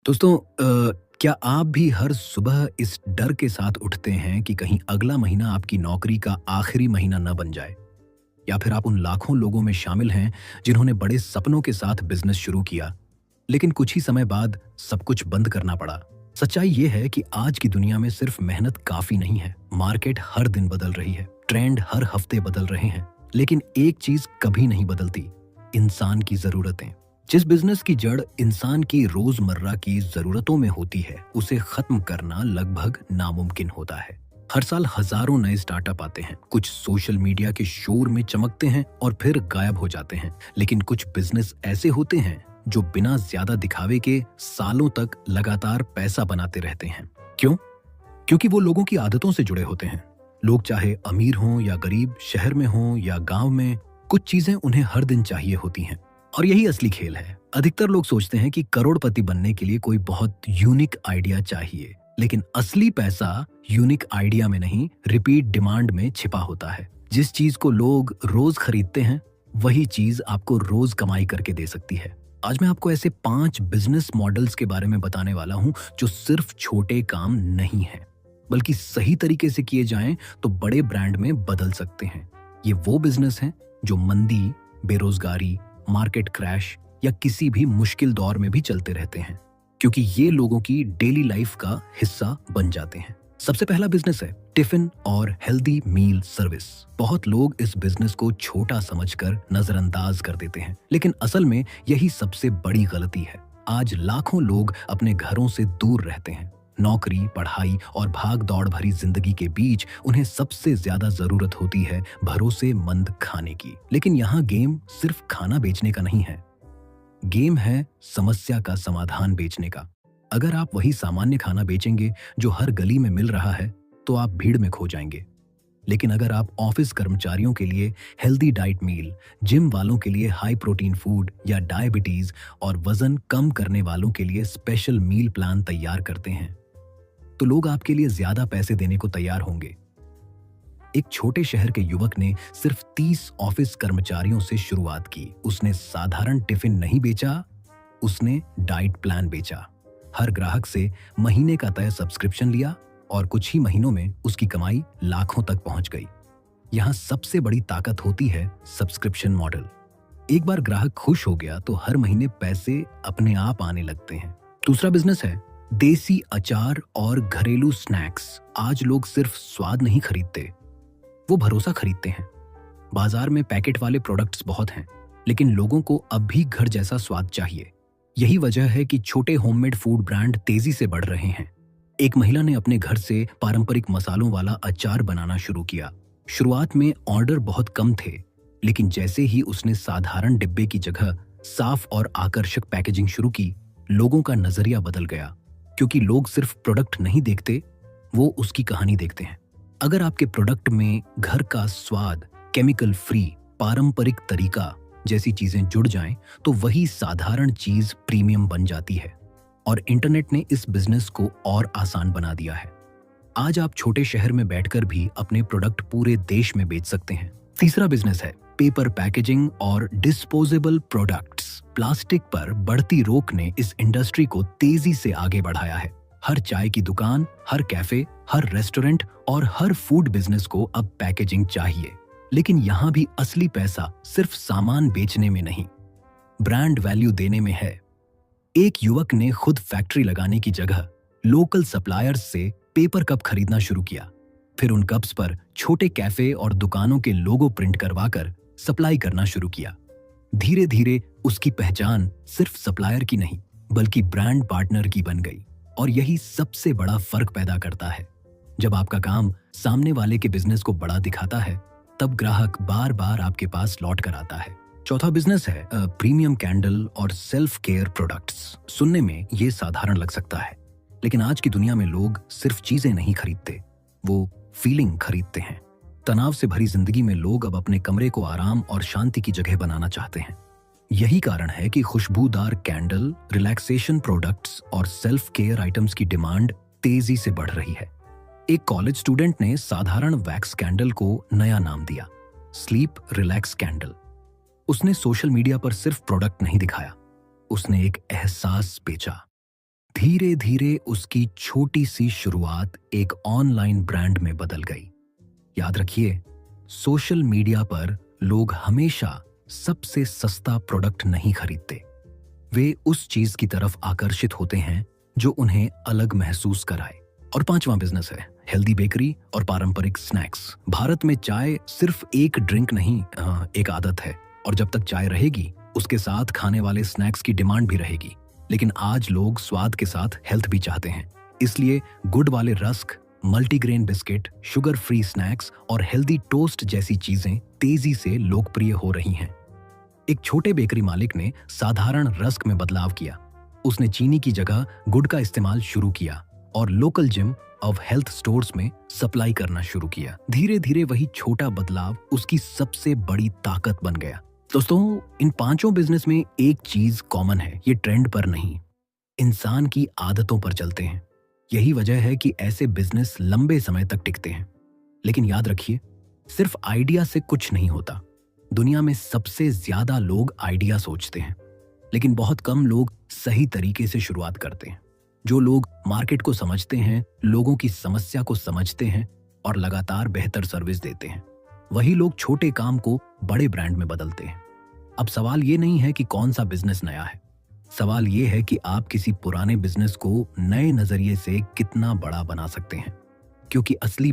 दोस्तों क्या आप भी हर सुबह इस डर के साथ उठते हैं कि कहीं अगला महीना आपकी नौकरी का आखिरी महीना न बन जाए? या फिर आप उन लाखों लोगों में शामिल हैं जिन्होंने बड़े सपनों के साथ बिजनेस शुरू किया, लेकिन कुछ ही समय बाद सब कुछ बंद करना पड़ा? सच्चाई ये है कि आज की दुनिया में सिर्फ मेहनत काफी नहीं है। मार्केट हर दिन बदल रही है, ट्रेंड हर हफ्ते बदल रहे हैं, लेकिन एक चीज कभी नहीं बदलती: इंसान की जरूरतें। जिस बिजनेस की जड़ इंसान की रोजमर्रा की जरूरतों में होती है, उसे खत्म करना लगभग नामुमकिन होता है। हर साल हजारों नए स्टार्टअप आते हैं, कुछ सोशल मीडिया के शोर में चमकते हैं और फिर गायब हो जाते हैं, लेकिन कुछ बिजनेस ऐसे होते हैं जो बिना ज्यादा दिखावे के सालों तक लगातार पैसा बनाते रहते हैं। क्यों? क्योंकि वो लोगों की आदतों से जुड़े होते हैं। लोग चाहे अमीर हों या गरीब, शहर में हों या गांव में, कुछ चीजें उन्हें हर दिन चाहिए होती हैं। और यही असली खेल है। अधिकतर लोग सोचते हैं कि करोड़पति बनने के लिए कोई बहुत यूनिक आइडिया चाहिए, लेकिन असली पैसा यूनिक आइडिया में नहीं, रिपीट डिमांड में छिपा होता है। जिस चीज को लोग रोज खरीदते हैं, वही चीज आपको रोज कमाई करके दे सकती है। आज मैं आपको ऐसे 5 बिजनेस मॉडल्स के बारे में बताने वाला हूं जो सिर्फ छोटे काम नहीं है, बल्कि सही तरीके से किए जाएं तो बड़े ब्रांड में बदल सकते हैं। ये वो बिजनेस हैं जो मंदी, बेरोजगारी, मार्केट क्रैश या किसी भी मुश्किल दौर में भी चलते रहते हैं, क्योंकि ये लोगों की डेली लाइफ का हिस्सा बन जाते हैं। सबसे पहला बिजनेस है टिफिन और हेल्दी मील सर्विस। बहुत लोग इस बिजनेस को छोटा समझकर नजरअंदाज कर देते हैं, लेकिन असल में यही सबसे बड़ी गलती है। आज लाखों लोग अपने घरों से दूर रहते हैं। नौकरी, पढ़ाई और भाग दौड़ भरी जिंदगी के बीच उन्हें सबसे ज्यादा जरूरत होती है भरोसेमंद खाने की। लेकिन यहाँ गेम सिर्फ खाना बेचने का नहीं है, गेम है समस्या का समाधान बेचने का। अगर आप वही सामान्य खाना बेचेंगे जो हर गली में मिल रहा है, तो आप भीड़ में खो जाएंगे। लेकिन अगर आप ऑफिस कर्मचारियों के लिए हेल्दी डाइट मील, जिम वालों के लिए हाई प्रोटीन फूड या डायबिटीज और वजन कम करने वालों के लिए स्पेशल मील प्लान तैयार करते हैं, तो लोग आपके लिए ज्यादा पैसे देने को तैयार होंगे। एक छोटे शहर के युवक ने सिर्फ 30 ऑफिस कर्मचारियों से शुरुआत की। उसने साधारण टिफिन नहीं बेचा, उसने डाइट प्लान बेचा। हर ग्राहक से महीने का तय सब्सक्रिप्शन लिया और कुछ ही महीनों में उसकी कमाई लाखों तक पहुंच गई। यहां सबसे बड़ी ताकत होती है सब्सक्रिप्शन मॉडल। एक बार ग्राहक खुश हो गया तो हर महीने पैसे अपने आप आने लगते हैं। दूसरा बिजनेस है देसी अचार और घरेलू स्नैक्स। आज लोग सिर्फ स्वाद नहीं खरीदते, वो भरोसा खरीदते हैं। बाजार में पैकेट वाले प्रोडक्ट्स बहुत हैं, लेकिन लोगों को अब भी घर जैसा स्वाद चाहिए। यही वजह है कि छोटे होममेड फूड ब्रांड तेजी से बढ़ रहे हैं। एक महिला ने अपने घर से पारंपरिक मसालों वाला अचार बनाना शुरू किया। शुरुआत में ऑर्डर बहुत कम थे, लेकिन जैसे ही उसने साधारण डिब्बे की जगह साफ और आकर्षक पैकेजिंग शुरू की, लोगों का नजरिया बदल गया। क्योंकि लोग सिर्फ प्रोडक्ट नहीं देखते, वो उसकी कहानी देखते हैं। अगर आपके प्रोडक्ट में घर का स्वाद, केमिकल फ्री, पारंपरिक तरीका जैसी चीजें जुड़ जाएं, तो वही साधारण चीज प्रीमियम बन जाती है। और इंटरनेट ने इस बिजनेस को और आसान बना दिया है। आज आप छोटे शहर में बैठकर भी अपने प्रोडक्ट पूरे देश में बेच सकते हैं। तीसरा बिजनेस है पेपर पैकेजिंग और डिस्पोजेबल प्रोडक्ट्स। प्लास्टिक पर बढ़ती रोक ने इस इंडस्ट्री को तेजी से आगे बढ़ाया है। हर चाय की दुकान, हर कैफे, हर रेस्टोरेंट और हर फूड बिजनेस को अब पैकेजिंग चाहिए। लेकिन यहाँ भी असली पैसा सिर्फ सामान बेचने में नहीं, ब्रांड वैल्यू देने में है। एक युवक ने खुद फैक्ट्री लगाने की जगह लोकल सप्लायर्स से पेपर कप खरीदना शुरू किया। फिर उन कप्स पर छोटे कैफे और दुकानों के लोगो प्रिंट करवाकर सप्लाई करना शुरू किया। धीरे धीरे उसकी पहचान सिर्फ सप्लायर की नहीं, बल्कि ब्रांड पार्टनर की बन गई। और यही सबसे बड़ा फर्क पैदा करता है। जब आपका काम सामने वाले के बिजनेस को बड़ा दिखाता है, तब ग्राहक बार बार आपके पास लौट कर आता है। चौथा बिजनेस है प्रीमियम कैंडल और सेल्फ केयर प्रोडक्ट्स। सुनने में ये साधारण लग सकता है, लेकिन आज की दुनिया में लोग सिर्फ चीजें नहीं खरीदते, वो फीलिंग खरीदते हैं। तनाव से भरी जिंदगी में लोग अब अपने कमरे को आराम और शांति की जगह बनाना चाहते हैं। यही कारण है कि खुशबूदार कैंडल, रिलैक्सेशन प्रोडक्ट्स और सेल्फ केयर आइटम्स की डिमांड तेजी से बढ़ रही है। एक कॉलेज स्टूडेंट ने साधारण वैक्स कैंडल को नया नाम दिया, स्लीप रिलैक्स कैंडल। उसने सोशल मीडिया पर सिर्फ प्रोडक्ट नहीं दिखाया, उसने एक एहसास बेचा। धीरे धीरे उसकी छोटी सी शुरुआत एक ऑनलाइन ब्रांड में बदल गई। याद रखिए, सोशल मीडिया पर लोग हमेशा सबसे सस्ता प्रोडक्ट नहीं खरीदते। वे उस चीज की तरफ आकर्षित होते हैं जो उन्हें अलग महसूस कराए। और पांचवा बिजनेस है हेल्दी बेकरी और पारंपरिक स्नैक्स। भारत में चाय सिर्फ एक ड्रिंक नहीं, एक आदत है। और जब तक चाय रहेगी, उसके साथ खाने वाले स्नैक्स की डिमांड भी रहेगी। लेकिन आज लोग स्वाद के साथ हेल्थ भी चाहते हैं, इसलिए गुड़ वाले rusk, multigrain biscuit, sugar free snacks और हेल्दी टोस्ट जैसी चीजें तेजी से लोकप्रिय हो रही हैं। एक छोटे बेकरी मालिक ने साधारण रस्क में बदलाव किया। उसने चीनी की जगह गुड़ का इस्तेमाल शुरू किया और लोकल जिम और हेल्थ स्टोर्स में सप्लाई करना शुरू किया। धीरे धीरे वही छोटा बदलाव उसकी सबसे बड़ी ताकत बन गया। दोस्तों, इन पांचों बिजनेस में एक चीज कॉमन है, ये ट्रेंड पर नहीं, इंसान की आदतों पर चलते हैं। यही वजह है कि ऐसे बिजनेस लंबे समय तक टिकते हैं। लेकिन याद रखिए, सिर्फ आइडिया से कुछ नहीं होता। दुनिया में सबसे ज्यादा लोग आइडिया सोचते हैं, लेकिन बहुत कम लोग सही तरीके से शुरुआत करते हैं। जो लोग मार्केट को समझते हैं, लोगों की समस्या को समझते हैं और लगातार बेहतर सर्विस देते हैं, वही लोग छोटे काम को बड़े ब्रांड में बदलते हैं। अब सवाल ये नहीं है कि कौन सा बिजनेस नया है, सवाल ये है कि आप किसी पुराने बिजनेस को नए नजरिए से कितना बड़ा बना सकते हैं, क्योंकि असली